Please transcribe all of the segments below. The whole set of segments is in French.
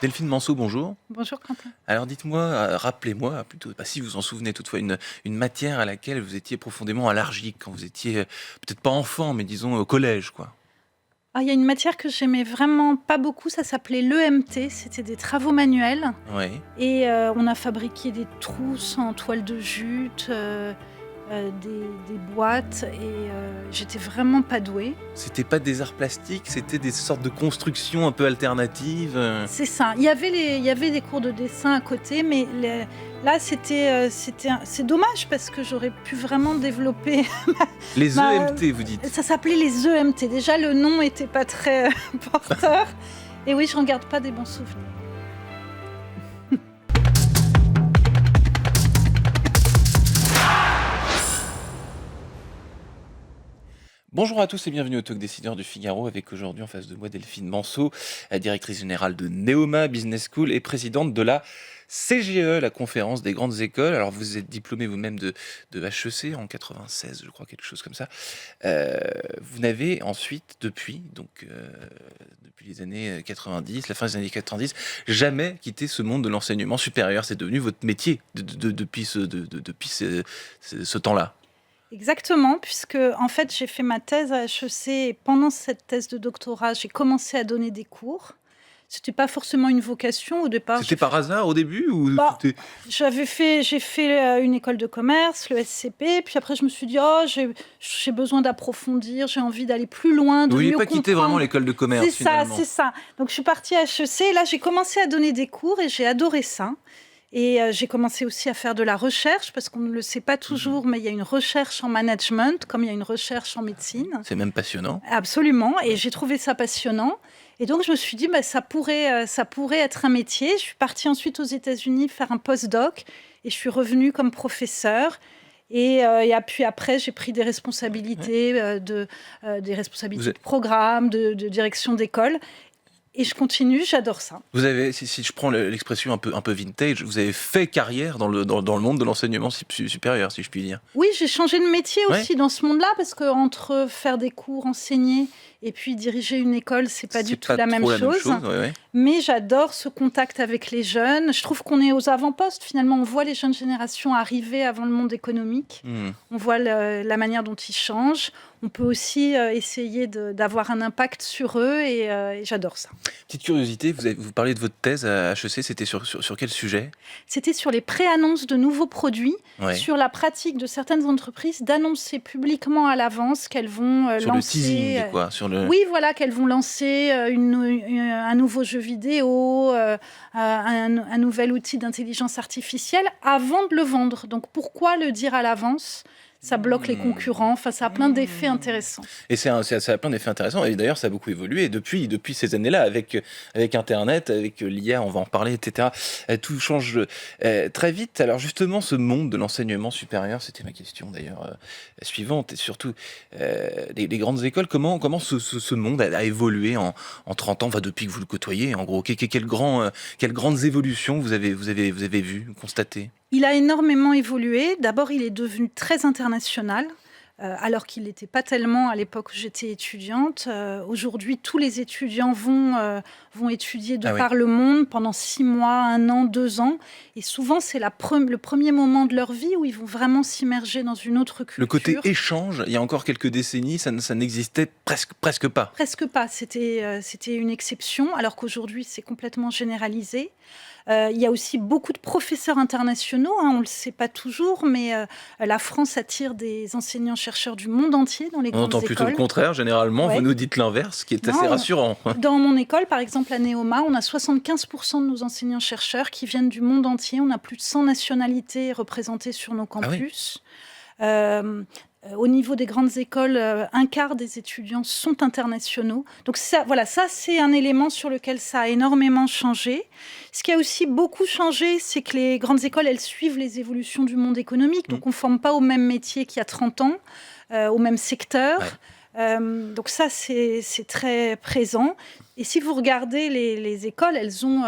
Delphine Manceau, bonjour. Bonjour Quentin. Alors dites-moi, rappelez-moi plutôt, si vous en souvenez toutefois, une matière à laquelle vous étiez profondément allergique quand vous étiez, peut-être pas enfant, mais disons au collège, quoi. Ah, il y a une matière que j'aimais vraiment pas beaucoup, ça s'appelait l'EMT, c'était des travaux manuels Oui. et on a fabriqué des trousses en toile de jute, des boîtes et j'étais vraiment pas douée. C'était pas des arts plastiques, c'était des sortes de constructions un peu alternatives. C'est ça. Il y avait des cours de dessin à côté, mais là c'est dommage parce que j'aurais pu vraiment développer. Les ma- EMT, vous dites. Ça s'appelait les EMT. Déjà le nom était pas très porteur. Et oui, je n'en garde pas des bons souvenirs. Bonjour à tous et bienvenue au Talk Décideur du Figaro avec aujourd'hui en face de moi Delphine Manceau, la directrice générale de Neoma Business School et présidente de la CGE, la conférence des grandes écoles. Alors vous êtes diplômée vous-même de HEC en 96, je crois, quelque chose comme ça. Vous n'avez ensuite, depuis les années 90, la fin des années 90, jamais quitté ce monde de l'enseignement supérieur. C'est devenu votre métier depuis ce temps-là. Exactement, puisque en fait j'ai fait ma thèse à HEC et pendant cette thèse de doctorat, j'ai commencé à donner des cours. C'était pas forcément une vocation au départ. C'était par hasard au début ou Bah, c'était... j'ai fait une école de commerce, le SCP, puis après je me suis dit oh j'ai besoin d'approfondir, j'ai envie d'aller plus loin, de Vous mieux n'avez pas comprendre. quitté vraiment l'école de commerce C'est ça, finalement. c'est ça. Donc je suis partie à HEC et là j'ai commencé à donner des cours et j'ai adoré ça. Et j'ai commencé aussi à faire de la recherche, parce qu'on ne le sait pas toujours, mais il y a une recherche en management, comme il y a une recherche en médecine. C'est même passionnant. Absolument, et j'ai trouvé ça passionnant. Et donc je me suis dit, ça pourrait être un métier. Je suis partie ensuite aux États-Unis faire un postdoc, et je suis revenue comme professeure. Et puis après, j'ai pris des responsabilités, des responsabilités de programme, de direction d'école. Et je continue, j'adore ça. Vous avez, si je prends l'expression un peu vintage, vous avez fait carrière dans le monde de l'enseignement supérieur, si je puis dire. Oui, j'ai changé de métier aussi dans ce monde-là, parce que entre faire des cours, enseigner et puis diriger une école, c'est pas du tout la même chose. Ouais. Mais j'adore ce contact avec les jeunes. Je trouve qu'on est aux avant-postes. Finalement, on voit les jeunes générations arriver avant le monde économique. On voit la manière dont ils changent. On peut aussi essayer d'avoir un impact sur eux et j'adore ça. Petite curiosité, vous parlez de votre thèse à HEC, c'était sur quel sujet ? C'était sur les pré-annonces de nouveaux produits, Ouais. sur la pratique de certaines entreprises d'annoncer publiquement à l'avance qu'elles vont Sur lancer... le teasing, quoi. Oui, voilà, qu'elles vont lancer un nouveau jeu vidéo, un nouvel outil d'intelligence artificielle avant de le vendre. Donc pourquoi le dire à l'avance ? Ça bloque les concurrents, enfin, ça a plein d'effets intéressants. Et ça a plein d'effets intéressants. Et d'ailleurs, ça a beaucoup évolué depuis ces années-là, avec Internet, avec l'IA, on va en reparler, etc. Tout change très vite. Alors justement, ce monde de l'enseignement supérieur, c'était ma question d'ailleurs suivante. Et surtout, les grandes écoles, comment ce monde a évolué en 30 ans, depuis que vous le côtoyez, en gros. Quelles grandes évolutions vous avez vues, constatées ? Il a énormément évolué. D'abord, il est devenu très international, alors qu'il n'était pas tellement à l'époque où j'étais étudiante. Aujourd'hui, tous les étudiants vont étudier par le monde pendant 6 mois, 1 an, 2 ans. Et souvent, c'est le premier moment de leur vie où ils vont vraiment s'immerger dans une autre culture. Le côté échange, il y a encore quelques décennies, ça n'existait presque pas. Presque pas. C'était une exception, alors qu'aujourd'hui, c'est complètement généralisé. Il y a aussi beaucoup de professeurs internationaux, on ne le sait pas toujours, mais la France attire des enseignants-chercheurs du monde entier dans les grandes écoles. On entend plutôt le contraire, généralement, vous nous dites l'inverse, ce qui est assez rassurant. Dans mon école, par exemple, à Neoma, on a 75% de nos enseignants-chercheurs qui viennent du monde entier. On a plus de 100 nationalités représentées sur nos campus. Au niveau des grandes écoles, 1/4 des étudiants sont internationaux. Donc ça, c'est un élément sur lequel ça a énormément changé. Ce qui a aussi beaucoup changé, c'est que les grandes écoles, elles suivent les évolutions du monde économique. Donc on ne forme pas au même métier qu'il y a 30 ans, au même secteur. Donc ça, c'est très présent. Et si vous regardez les écoles, elles ont,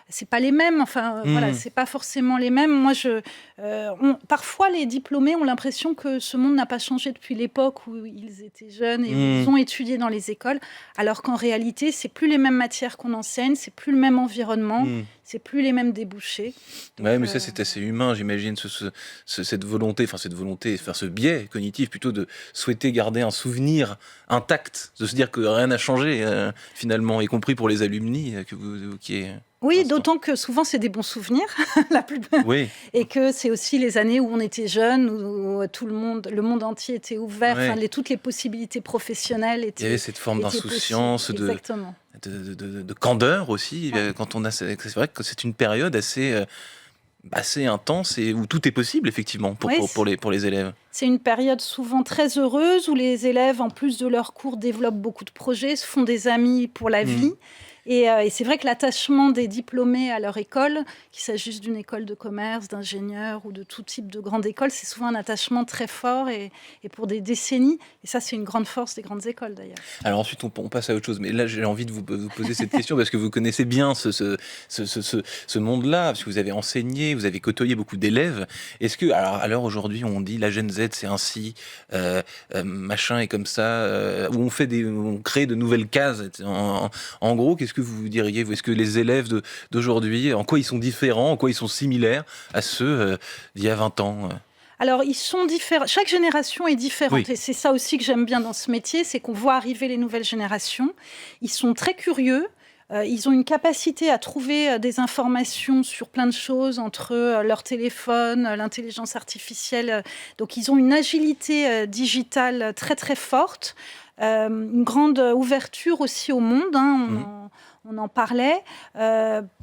c'est pas les mêmes. Enfin, voilà, c'est pas forcément les mêmes. Moi, parfois, les diplômés ont l'impression que ce monde n'a pas changé depuis l'époque où ils étaient jeunes et où ils ont étudié dans les écoles, alors qu'en réalité, c'est plus les mêmes matières qu'on enseigne, c'est plus le même environnement, c'est plus les mêmes débouchés. Donc, Ouais, mais ça, c'est assez humain, j'imagine, cette volonté, enfin ce biais cognitif plutôt de souhaiter garder un souvenir intact, de se dire que rien n'a changé finalement, y compris pour les alumni que vous évoquiez. Oui, d'autant que souvent c'est des bons souvenirs, Oui. et que c'est aussi les années où on était jeune, où le monde entier était ouvert, Ouais. enfin, toutes les possibilités professionnelles étaient. Il y avait cette forme étaient d'insouciance, possibles. Exactement. de candeur aussi. Quand c'est vrai que c'est une période assez intense et où tout est possible effectivement pour les élèves. C'est une période souvent très heureuse où les élèves, en plus de leurs cours, développent beaucoup de projets, se font des amis pour la vie. Et c'est vrai que l'attachement des diplômés à leur école, qu'il s'agisse d'une école de commerce, d'ingénieur ou de tout type de grande école, c'est souvent un attachement très fort et pour des décennies. Et ça, c'est une grande force des grandes écoles d'ailleurs. Alors ensuite, on passe à autre chose. Mais là, j'ai envie de vous poser cette question parce que vous connaissez bien ce monde-là, parce que vous avez enseigné, vous avez côtoyé beaucoup d'élèves. Est-ce que, alors à l'heure aujourd'hui, on dit la Gen Z, c'est ainsi, machin et comme ça, où on crée de nouvelles cases. En gros, qu'est-ce que vous diriez? Est-ce que les élèves d'aujourd'hui, en quoi ils sont différents, en quoi ils sont similaires à ceux d'il y a 20 ans? Alors, ils sont différents. Chaque génération est différente. Oui. Et c'est ça aussi que j'aime bien dans ce métier, c'est qu'on voit arriver les nouvelles générations. Ils sont très curieux. Ils ont une capacité à trouver des informations sur plein de choses entre leur téléphone, l'intelligence artificielle. Donc, ils ont une agilité digitale très, très forte. Une grande ouverture aussi au monde. On en parlait.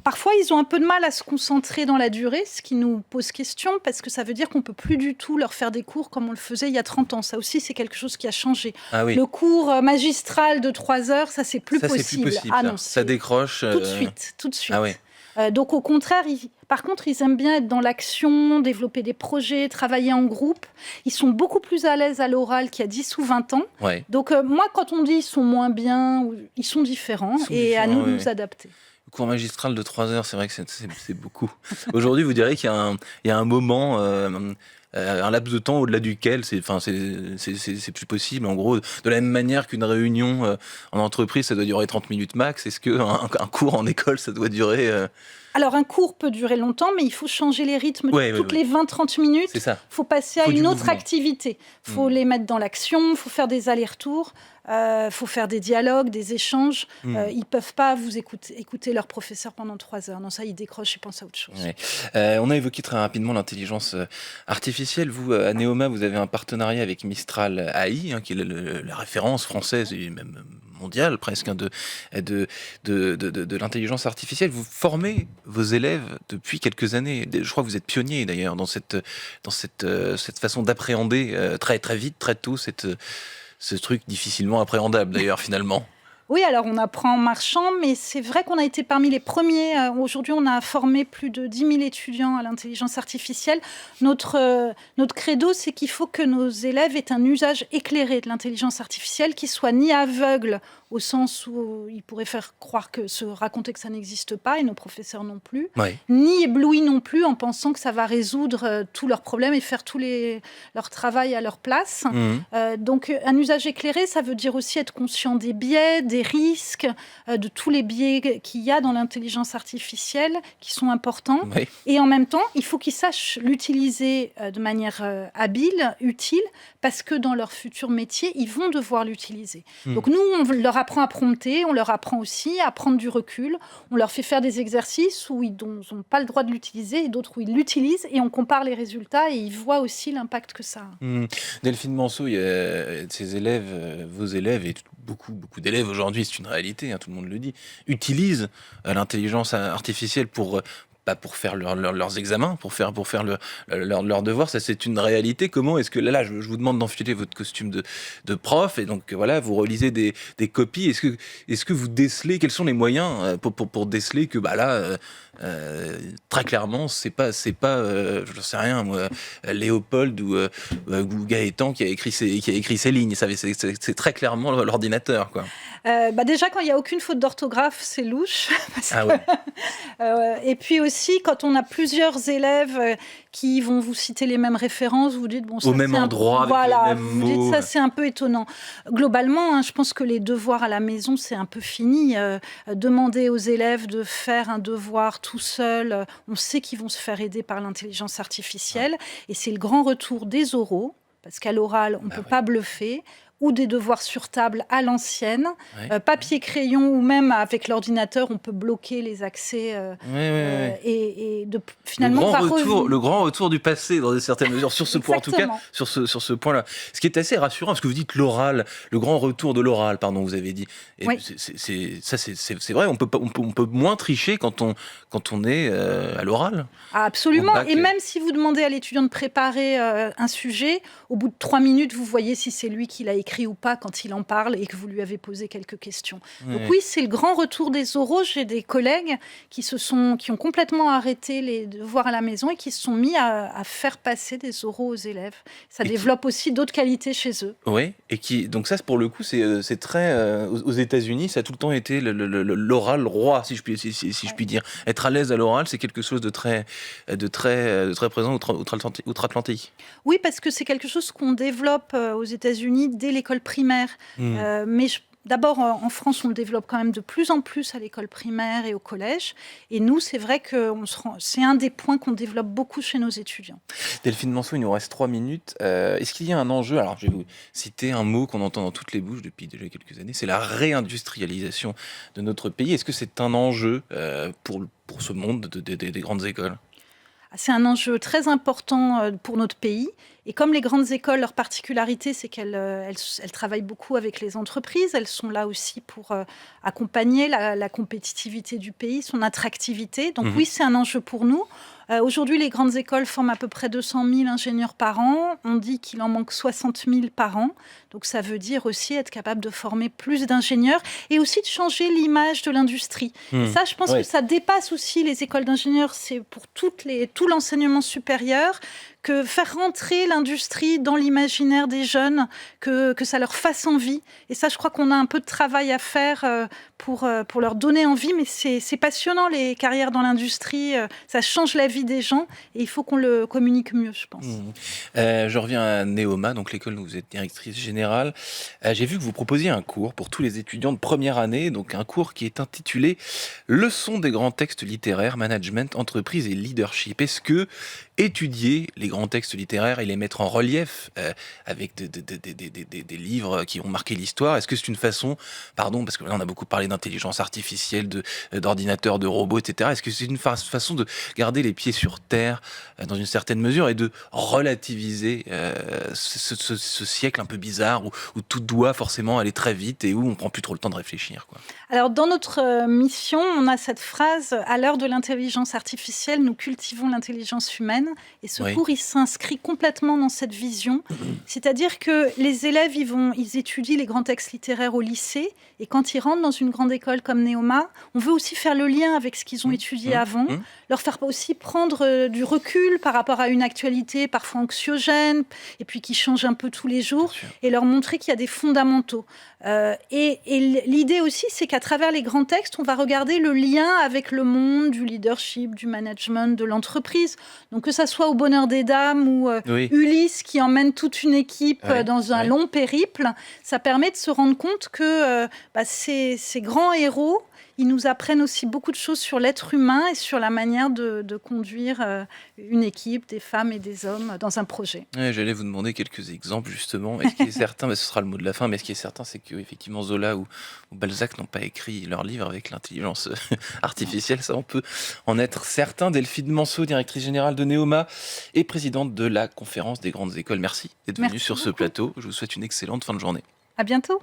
Parfois, ils ont un peu de mal à se concentrer dans la durée, ce qui nous pose question, parce que ça veut dire qu'on ne peut plus du tout leur faire des cours comme on le faisait il y a 30 ans. Ça aussi, c'est quelque chose qui a changé. Ah oui. Le cours magistral de 3 heures, ça, c'est plus possible. C'est plus possible. Ah non, ça décroche. Tout de suite. Ah ouais. Donc, au contraire, par contre, ils aiment bien être dans l'action, développer des projets, travailler en groupe. Ils sont beaucoup plus à l'aise à l'oral qu'il y a 10 ou 20 ans. Ouais. Donc, moi, quand on dit ils sont moins bien, ils sont différents, à nous de nous adapter. Le cours magistral de 3 heures, c'est vrai que c'est beaucoup. Aujourd'hui, vous direz qu'il y a un moment, un laps de temps au-delà duquel c'est plus possible. En gros, de la même manière qu'une réunion en entreprise, ça doit durer 30 minutes max, est-ce qu'un cours en école, ça doit durer... Alors, un cours peut durer longtemps, mais il faut changer les rythmes toutes les 20-30 minutes. C'est ça. Il faut passer à une autre activité. Il faut les mettre dans l'action, il faut faire des allers-retours, il faut faire des dialogues, des échanges. Ils ne peuvent pas vous écouter leur professeur pendant 3 heures. Non, ça, ils décrochent, ils pensent à autre chose. Ouais. On a évoqué très rapidement l'intelligence artificielle. Vous, à Neoma, vous avez un partenariat avec Mistral AI, qui est la référence française et même mondiale presque de l'intelligence artificielle. Vous formez vos élèves depuis quelques années. Je crois que vous êtes pionnier d'ailleurs dans cette façon d'appréhender très très vite, très tôt, ce truc difficilement appréhendable d'ailleurs finalement. Oui, alors on apprend en marchant, mais c'est vrai qu'on a été parmi les premiers. Aujourd'hui, on a formé plus de 10 000 étudiants à l'intelligence artificielle. Notre credo, c'est qu'il faut que nos élèves aient un usage éclairé de l'intelligence artificielle, qui soit ni aveugle au sens où ils pourraient se raconter que ça n'existe pas, et nos professeurs non plus, ni ébloui non plus en pensant que ça va résoudre tous leurs problèmes et faire leur travail à leur place. Donc un usage éclairé, ça veut dire aussi être conscient des biais, des risques, de tous les biais qu'il y a dans l'intelligence artificielle qui sont importants. Et en même temps, il faut qu'ils sachent l'utiliser de manière habile, utile, parce que dans leur futur métier, ils vont devoir l'utiliser. Donc nous, on leur apprend à prompter, on leur apprend aussi à prendre du recul, on leur fait faire des exercices où ils n'ont pas le droit de l'utiliser et d'autres où ils l'utilisent, et on compare les résultats et ils voient aussi l'impact que ça a. Delphine Manceau, il y a ses élèves, vos élèves et beaucoup d'élèves aujourd'hui, c'est une réalité, tout le monde le dit, utilisent l'intelligence artificielle pour faire leurs examens, pour faire leurs devoirs. Ça, c'est une réalité. Comment est-ce que là, je vous demande d'enfiler votre costume de prof, et donc voilà, vous relisez des copies. Est-ce que vous décelez, quels sont les moyens pour déceler que très clairement, c'est pas, je sais rien moi, Léopold ou Gaëtan qui a écrit ces lignes. C'est très clairement l'ordinateur, quoi. Déjà, quand il n'y a aucune faute d'orthographe, c'est louche. Ah ouais. Et puis aussi, quand on a plusieurs élèves qui vont vous citer les mêmes références, vous dites, bon, ça, au même endroit, voilà, avec les mêmes vous mots. Dites, ça, c'est un peu étonnant. Globalement, je pense que les devoirs à la maison, c'est un peu fini. Demander aux élèves de faire un devoir tout seul, on sait qu'ils vont se faire aider par l'intelligence artificielle. Et c'est le grand retour des oraux, parce qu'à l'oral, on ne peut pas bluffer, ou des devoirs sur table à l'ancienne, papier-crayon, ou même avec l'ordinateur, on peut bloquer les accès. Et finalement, le grand retour du passé, dans certaines mesures, sur ce point, en tout cas, sur ce point-là. Ce qui est assez rassurant, parce que vous dites l'oral, le grand retour de l'oral, pardon, vous avez dit. Et c'est vrai, on peut moins tricher quand on est à l'oral. Absolument. Et même si vous demandez à l'étudiant de préparer un sujet, au bout de 3 minutes, vous voyez si c'est lui qui l'a écrit ou pas quand il en parle et que vous lui avez posé quelques questions. Donc oui, c'est le grand retour des oraux. J'ai des collègues qui ont complètement arrêté les devoirs à la maison et qui se sont mis à faire passer des oraux aux élèves. Ça développe aussi d'autres qualités chez eux. Oui, donc ça, pour le coup, c'est très... aux États-Unis, ça a tout le temps été l'oral roi, si je puis dire. Être à l'aise à l'oral, c'est quelque chose de très présent outre-Atlantique. Oui, parce que c'est quelque chose qu'on développe aux États-Unis dès l'école primaire. Mais d'abord, en France, on le développe quand même de plus en plus à l'école primaire et au collège. Et nous, c'est vrai que c'est un des points qu'on développe beaucoup chez nos étudiants. Delphine Manceau, il nous reste 3 minutes. Est-ce qu'il y a un enjeu? Alors, je vais vous citer un mot qu'on entend dans toutes les bouches depuis déjà quelques années, c'est la réindustrialisation de notre pays. Est-ce que c'est un enjeu pour ce monde des grandes écoles? C'est un enjeu très important pour notre pays. Et comme les grandes écoles, leur particularité, c'est qu'elles travaillent beaucoup avec les entreprises. Elles sont là aussi pour accompagner la compétitivité du pays, son attractivité. Donc oui, c'est un enjeu pour nous. Aujourd'hui, les grandes écoles forment à peu près 200 000 ingénieurs par an. On dit qu'il en manque 60 000 par an. Donc ça veut dire aussi être capable de former plus d'ingénieurs et aussi de changer l'image de l'industrie. Et ça, je pense que ça dépasse aussi les écoles d'ingénieurs. C'est pour tout l'enseignement supérieur, que faire rentrer l'industrie dans l'imaginaire des jeunes, que ça leur fasse envie. Et ça, je crois qu'on a un peu de travail à faire pour leur donner envie. Mais c'est passionnant, les carrières dans l'industrie. Ça change la vie des gens et il faut qu'on le communique mieux, je pense. Je reviens à Neoma, donc l'école où vous êtes directrice générale. J'ai vu que vous proposiez un cours pour tous les étudiants de première année, donc un cours qui est intitulé « Leçons des grands textes littéraires, management, entreprise et leadership ». Est-ce que étudier les grands textes littéraires et les mettre en relief avec des livres qui ont marqué l'histoire, est-ce que c'est une façon, pardon, parce que là on a beaucoup parlé d'intelligence artificielle, d'ordinateurs, de robots, etc. Est-ce que c'est une façon de garder les pieds sur terre dans une certaine mesure et de relativiser ce siècle un peu bizarre où tout doit forcément aller très vite et où on prend plus trop le temps de réfléchir, quoi. Alors, dans notre mission, on a cette phrase « À l'heure de l'intelligence artificielle, nous cultivons l'intelligence humaine ». Et ce cours, il s'inscrit complètement dans cette vision. C'est-à-dire que les élèves, ils étudient les grands textes littéraires au lycée. Et quand ils rentrent dans une grande école comme Neoma, on veut aussi faire le lien avec ce qu'ils ont étudié avant, leur faire aussi prendre du recul par rapport à une actualité parfois anxiogène, et puis qui change un peu tous les jours, et leur montrer qu'il y a des fondamentaux. Et l'idée aussi, c'est qu'à travers les grands textes, on va regarder le lien avec le monde du leadership, du management, de l'entreprise. Donc que ça soit au Bonheur des Dames ou Ulysse qui emmène toute une équipe dans un long périple, ça permet de se rendre compte que ces grands héros, ils nous apprennent aussi beaucoup de choses sur l'être humain et sur la manière de conduire une équipe, des femmes et des hommes dans un projet. J'allais vous demander quelques exemples, justement. Est-ce qu'il est certain, ce sera le mot de la fin, mais ce qui est certain, c'est qu'effectivement Zola ou Balzac n'ont pas écrit leur livre avec l'intelligence artificielle. Ça, on peut en être certain. Delphine Manceau, directrice générale de Neoma et présidente de la Conférence des grandes écoles. Merci d'être venue sur ce plateau. Je vous souhaite une excellente fin de journée. À bientôt.